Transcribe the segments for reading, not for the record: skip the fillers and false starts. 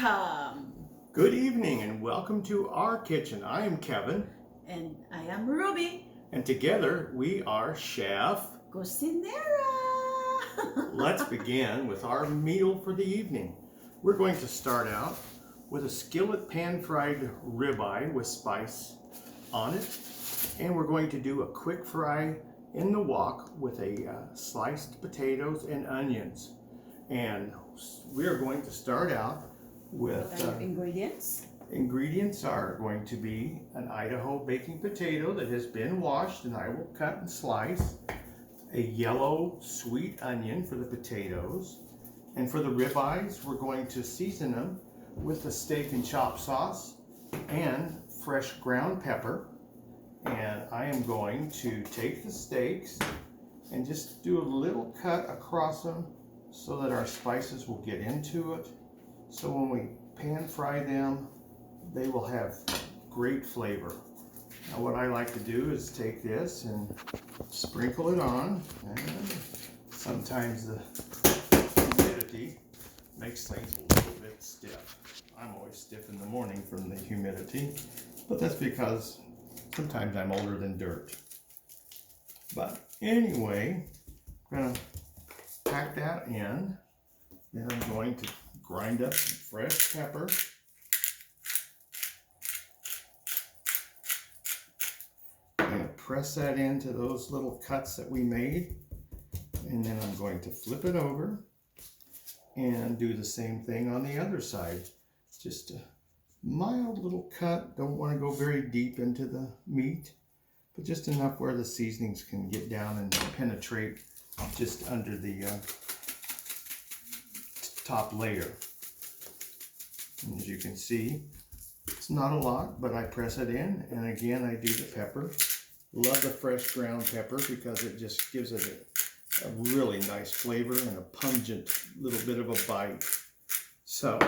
Welcome! Good evening and welcome to our kitchen. I am Kevin. And I am Ruby. And together we are Chef Cocinera. Let's begin with our meal for the evening. We're going to start out with a skillet pan-fried ribeye with spice on it. And we're going to do a quick fry in the wok with sliced potatoes and onions. And we're going to start out with what are your ingredients? Ingredients are going to be an Idaho baking potato that has been washed and I will cut and slice, a yellow sweet onion for the potatoes, and for the ribeyes we're going to season them with a steak and chop sauce and fresh ground pepper. And I am going to take the steaks and just do a little cut across them so that our spices will get into it. So when we pan fry them, they will have great flavor. Now what I like to do is take this and sprinkle it on. And sometimes the humidity makes things a little bit stiff. I'm always stiff in the morning from the humidity, but that's because sometimes I'm older than dirt. But anyway, I'm gonna pack that in. Then I'm going to grind up some fresh pepper. I'm going to press that into those little cuts that we made. And then I'm going to flip it over and do the same thing on the other side. Just a mild little cut. Don't want to go very deep into the meat, but just enough where the seasonings can get down and penetrate just under the top layer. And as you can see, it's not a lot, but I press it in, and again I do the pepper. Love the fresh ground pepper because it just gives it a really nice flavor and a pungent little bit of a bite. So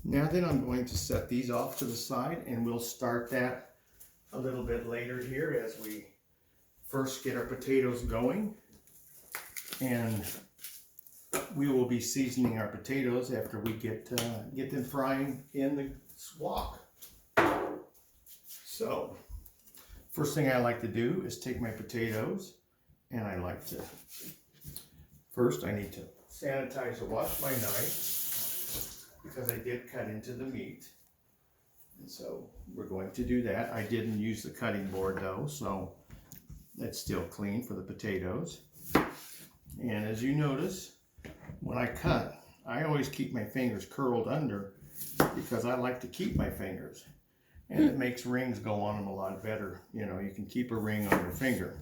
now then I'm going to set these off to the side, and we'll start that a little bit later here as we first get our potatoes going. And we will be seasoning our potatoes after we get them frying in the wok. So, first thing I like to do is take my potatoes, and I like to, first I need to sanitize or wash my knife because I did cut into the meat. And so we're going to do that. I didn't use the cutting board though, so that's still clean for the potatoes. And as you notice, when I cut, I always keep my fingers curled under because I like to keep my fingers. And it makes rings go on them a lot better. You know, you can keep a ring on your finger.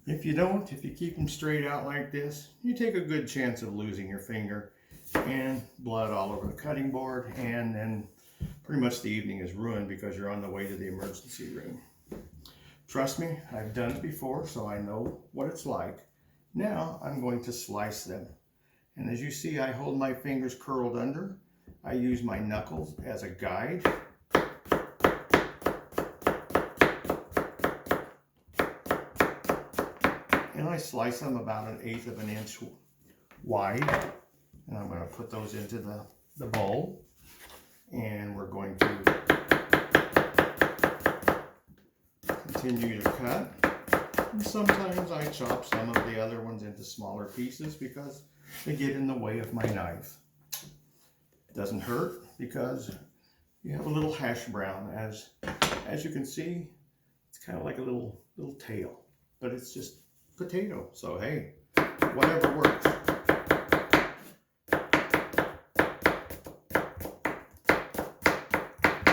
If you don't, if you keep them straight out like this, you take a good chance of losing your finger and blood all over the cutting board, and then pretty much the evening is ruined because you're on the way to the emergency room. Trust me, I've done it before, so I know what it's like. Now I'm going to slice them. And as you see, I hold my fingers curled under. I use my knuckles as a guide. And I slice them about 1/8 of an inch wide. And I'm going to put those into the bowl. And we're going to continue to cut. And sometimes I chop some of the other ones into smaller pieces because they get in the way of my knife. It doesn't hurt because you have a little hash brown. As you can see, it's kind of like a little tail, but it's just potato. So hey, whatever works.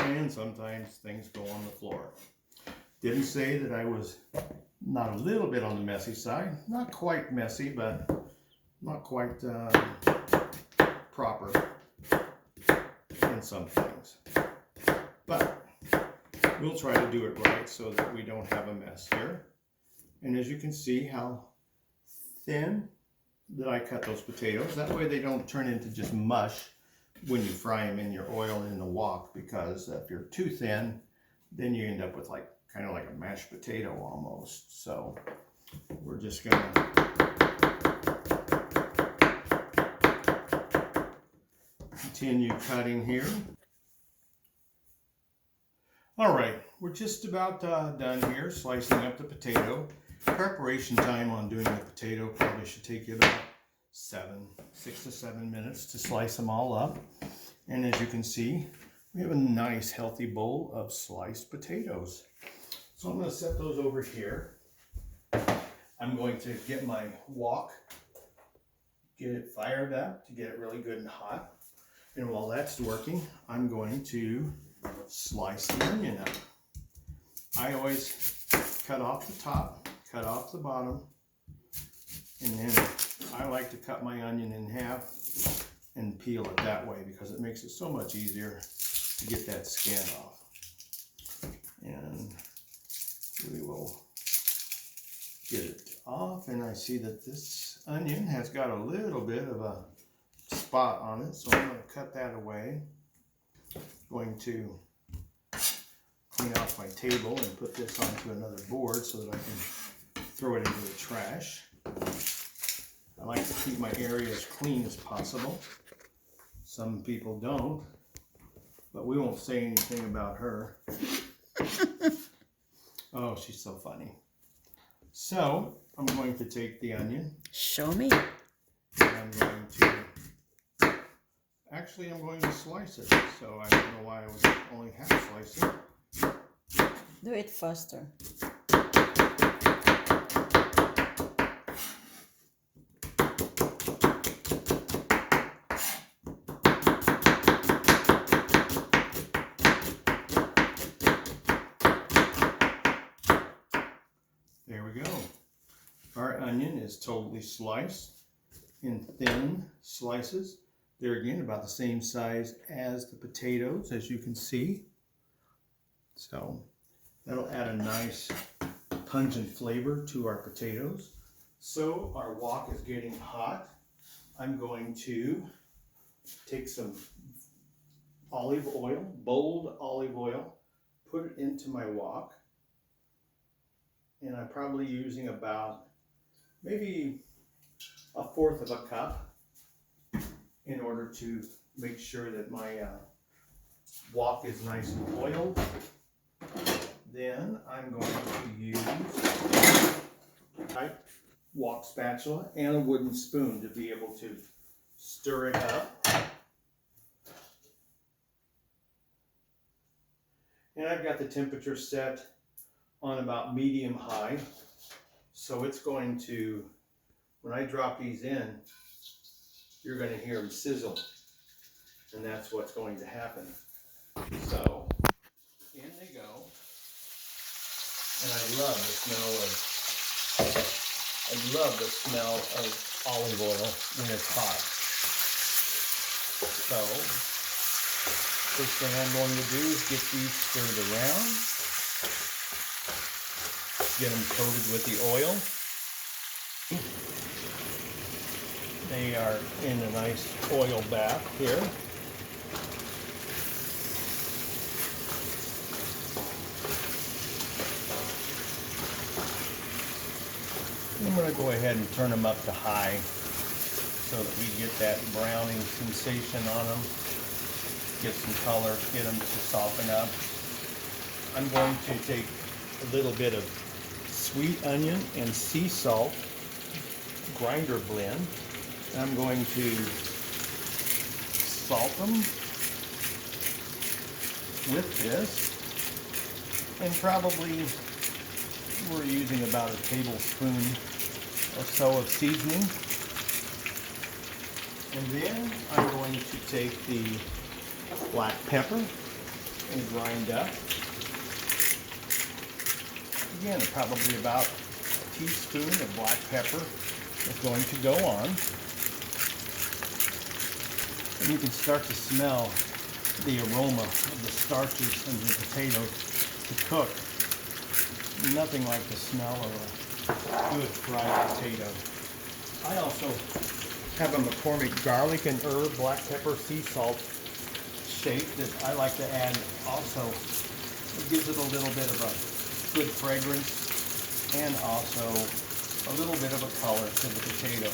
And sometimes things go on the floor. Didn't say that I was not a little bit on the messy side. Not quite messy, but not quite proper in some things. But we'll try to do it right so that we don't have a mess here. And as you can see how thin that I cut those potatoes, that way they don't turn into just mush when you fry them in your oil in the wok, because if you're too thin, then you end up with kind of like a mashed potato almost. So we're just gonna continue cutting here. All right, we're just about done here slicing up the potato. Preparation time on doing the potato probably should take you about 6 to 7 minutes to slice them all up. And as you can see, we have a nice healthy bowl of sliced potatoes. So I'm going to set those over here. I'm going to get my wok, get it fired up to get it really good and hot. And while that's working, I'm going to slice the onion up. I always cut off the top, cut off the bottom, and then I like to cut my onion in half and peel it that way because it makes it so much easier to get that skin off. And we will get it off, and I see that this onion has got a little bit of a spot on it, so I'm going to cut that away. Going to clean off my table and put this onto another board so that I can throw it into the trash. I like to keep my area as clean as possible. Some people don't, but we won't say anything about her. Oh, she's so funny. So I'm going to take the onion. Show me. And I'm going to slice it. So I don't know why I was only half slicing. Do it faster. There we go. Our onion is totally sliced in thin slices. They're again about the same size as the potatoes, as you can see. So that'll add a nice pungent flavor to our potatoes. So our wok is getting hot. I'm going to take some olive oil, bold olive oil, put it into my wok. And I'm probably using about maybe 1/4 of a cup in order to make sure that my wok is nice and oiled. Then I'm going to use a wok spatula and a wooden spoon to be able to stir it up. And I've got the temperature set on about medium high. So it's going to, when I drop these in, you're going to hear them sizzle. And that's what's going to happen. So in they go. And I love the smell of olive oil when it's hot. So first thing I'm going to do is get these stirred around. Get them coated with the oil. They are in a nice oil bath here. I'm going to go ahead and turn them up to high so that we get that browning sensation on them. Get some color, get them to soften up. I'm going to take a little bit of sweet onion and sea salt grinder blend. I'm going to salt them with this, and probably we're using about a tablespoon or so of seasoning. And then I'm going to take the black pepper and grind up. Again, probably about a teaspoon of black pepper is going to go on. And you can start to smell the aroma of the starches and the potatoes to cook. Nothing like the smell of a good fried potato. I also have a McCormick garlic and herb black pepper sea salt shake that I like to add also. It gives it a little bit of a good fragrance and also a little bit of a color to the potato.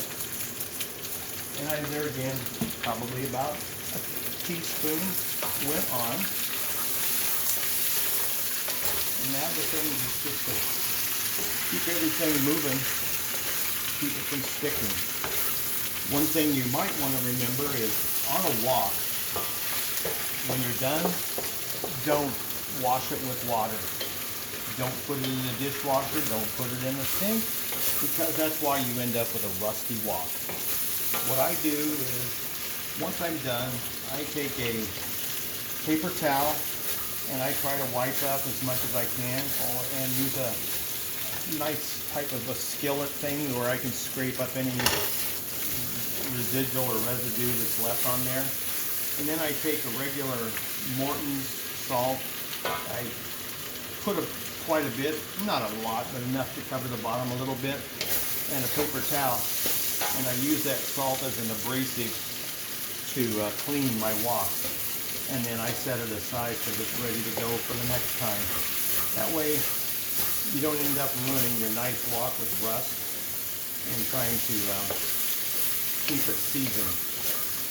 And there again, probably about a teaspoon went on. And now the thing is just to keep everything moving, keep it from sticking. One thing you might want to remember is on a wok, when you're done, don't wash it with water. Don't put it in the dishwasher, don't put it in the sink, because that's why you end up with a rusty wok. What I do is, once I'm done, I take a paper towel and I try to wipe up as much as I can, and use a nice type of a skillet thing where I can scrape up any residual or residue that's left on there. And then I take a regular Morton's salt. I put quite a bit, not a lot, but enough to cover the bottom a little bit, and a paper towel. And I use that salt as an abrasive to clean my wok. And then I set it aside so it's ready to go for the next time. That way you don't end up ruining your nice wok with rust and trying to keep it seasoned.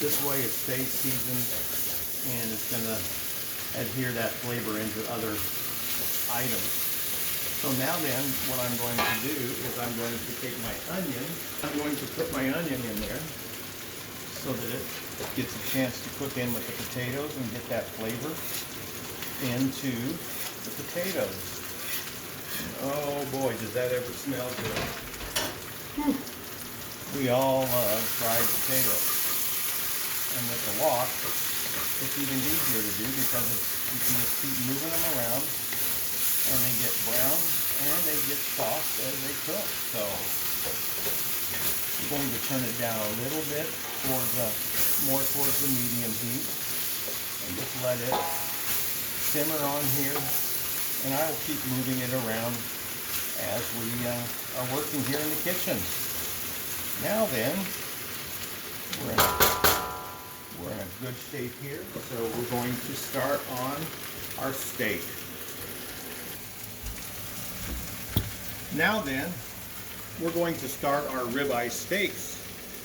This way it stays seasoned and it's going to adhere that flavor into other items. So now then, what I'm going to do is I'm going to take my onion, I'm going to put my onion in there so that it gets a chance to cook in with the potatoes and get that flavor into the potatoes. Oh boy, does that ever smell good. Whew. We all love fried potatoes. And with the wok, it's even easier to do because you can just keep moving them around and they get brown and they get soft as they cook. So I'm going to turn it down a little bit more towards the medium heat and just let it simmer on here, and I will keep moving it around as we are working here in the kitchen. Now then, we're in a good shape here, so we're going to start on our steak. Now then, we're going to start our ribeye steaks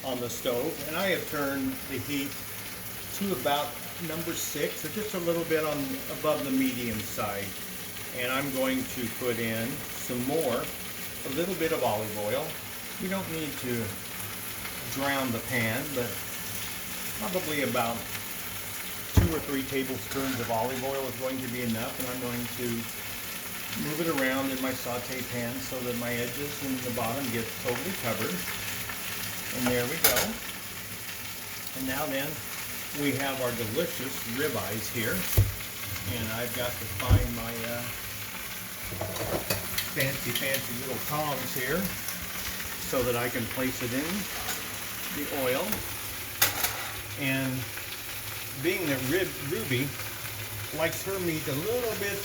on the stove, and I have turned the heat to about number 6, or just a little bit above the medium side. And I'm going to put in a little bit of olive oil. You don't need to drown the pan, but probably about 2 or 3 tablespoons of olive oil is going to be enough, and I'm going to move it around in my saute pan so that my edges and the bottom get totally covered. And there we go. And now then, we have our delicious ribeyes here. And I've got to find my fancy little tongs here so that I can place it in the oil. And being that Ruby likes her meat a little bit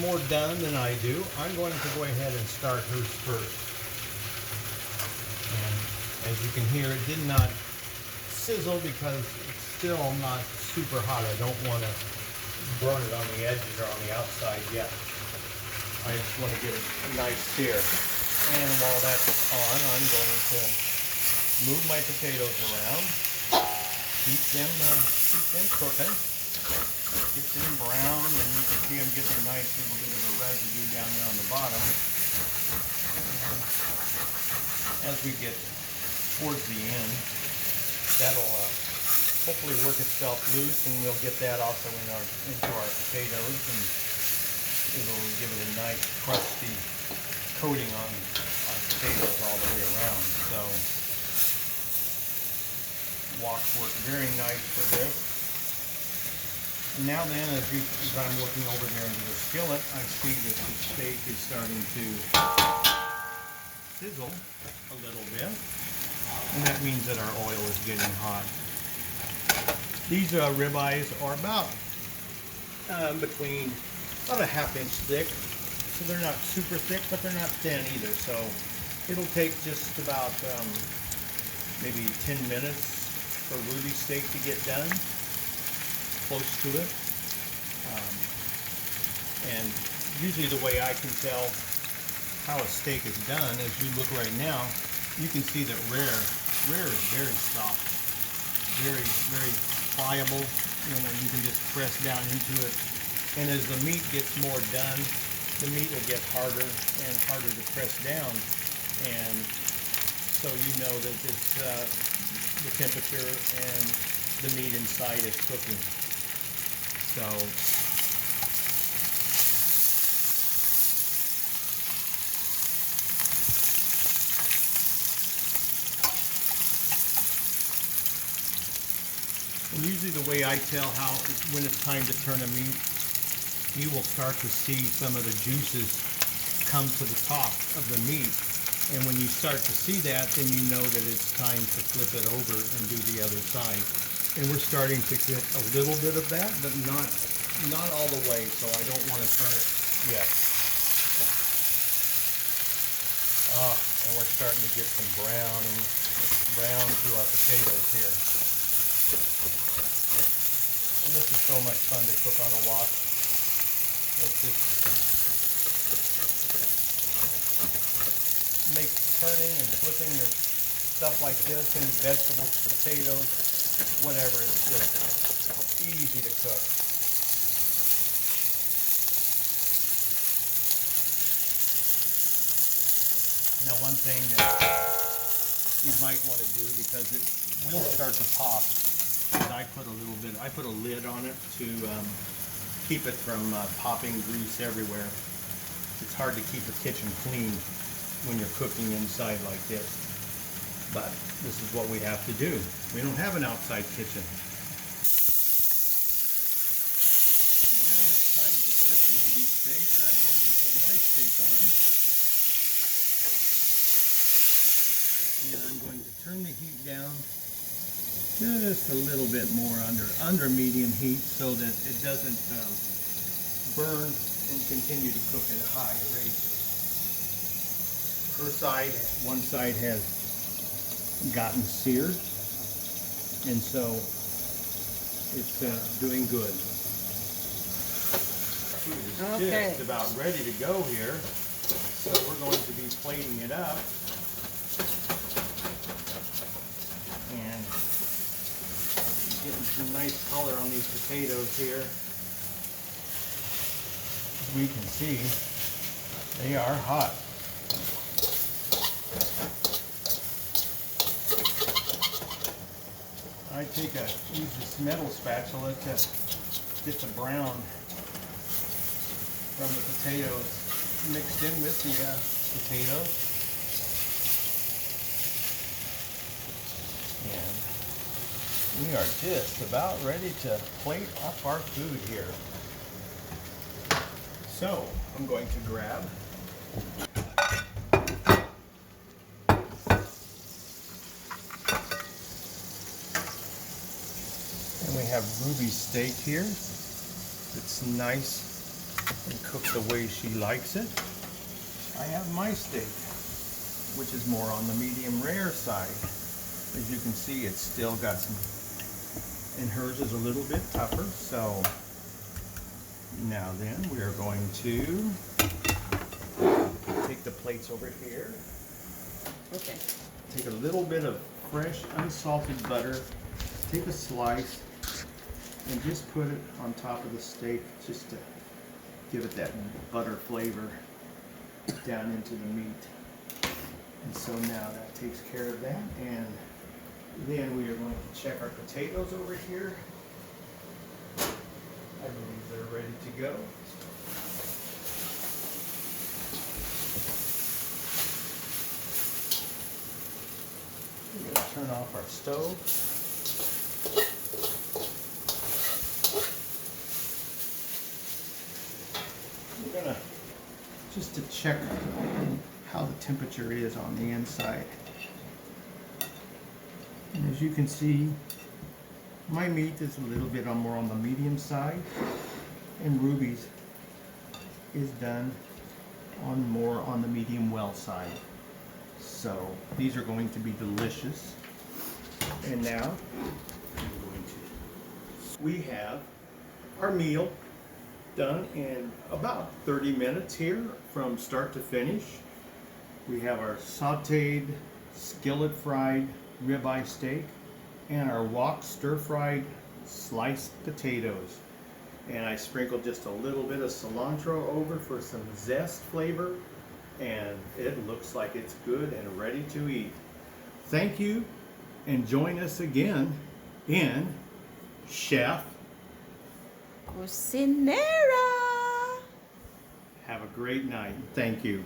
more done than I do, I'm going to go ahead and start hers first. And as you can hear, it did not sizzle because it's still not super hot. I don't want to burn it on the edges or on the outside yet. I just want to get a nice sear. And while that's on, I'm going to move my potatoes around, keep them cooking, get them brown, and you can see them getting a nice little bit of a residue down there on the bottom. And as we get towards the end, that'll hopefully work itself loose, and we'll get that also into our potatoes, and it'll give it a nice crusty coating on our potatoes all the way around. So woks work very nice for this. Now then, as I'm looking over there into the skillet, I see that the steak is starting to sizzle a little bit, and that means that our oil is getting hot. These ribeyes are about between about a ½ inch thick, so they're not super thick, but they're not thin either. So it'll take just about maybe 10 minutes for Ruby's steak to get done, close to it. And usually the way I can tell how a steak is done, as you look right now, you can see that rare is very soft, very pliable. You know, you can just press down into it. And as the meat gets more done, the meat will get harder and harder to press down. And so you know that it's the temperature and the meat inside is cooking. So and usually the way I tell when it's time to turn a meat, you will start to see some of the juices come to the top of the meat. And when you start to see that, then you know that it's time to flip it over and do the other side. And we're starting to get a little bit of that, but not all the way, so I don't want to turn it yet. And we're starting to get some brown to our potatoes here. And this is so much fun to cook on a wok. It's just make turning and flipping your stuff like this, any vegetables, potatoes, whatever, it's just easy to cook. Now one thing that you might want to do, because it will start to pop, is I put a lid on it to keep it from popping grease everywhere. It's hard to keep a kitchen clean when you're cooking inside like this, but this is what we have to do. We don't have an outside kitchen. Now it's time to flip Ruby's steak, and I'm going to put my steak on. And I'm going to turn the heat down just a little bit more under medium heat, so that it doesn't burn and continue to cook at a high rate. One side has gotten seared, and so it's doing good. Food is just about ready to go here, so we're going to be plating it up. And getting some nice color on these potatoes here. As we can see, they are hot. I use this metal spatula to get the brown from the potatoes mixed in with the potatoes. And we are just about ready to plate up our food here. So I'm going to grab and we have Ruby's steak here. It's nice and cooked the way she likes it. I have my steak, which is more on the medium rare side. As you can see, it's still got some, and hers is a little bit tougher. So now then, we are going to take the plates over here. Okay. Take a little bit of fresh, unsalted butter, take a slice, and just put it on top of the steak, just to give it that butter flavor down into the meat. And so now that takes care of that, and then we are going to check our potatoes over here. I believe they're ready to go. We're going to turn off our stove. We're going to, just to check how the temperature is on the inside. And as you can see, my meat is a little bit more on the medium side, and Ruby's is done more on the medium well side. So these are going to be delicious. And now we have our meal done in about 30 minutes here from start to finish. We have our sauteed, skillet fried ribeye steak and our wok stir-fried sliced potatoes. And I sprinkled just a little bit of cilantro over for some zest flavor. And it looks like it's good and ready to eat. Thank you, and join us again in Chef. Cucinera! Have a great night. Thank you.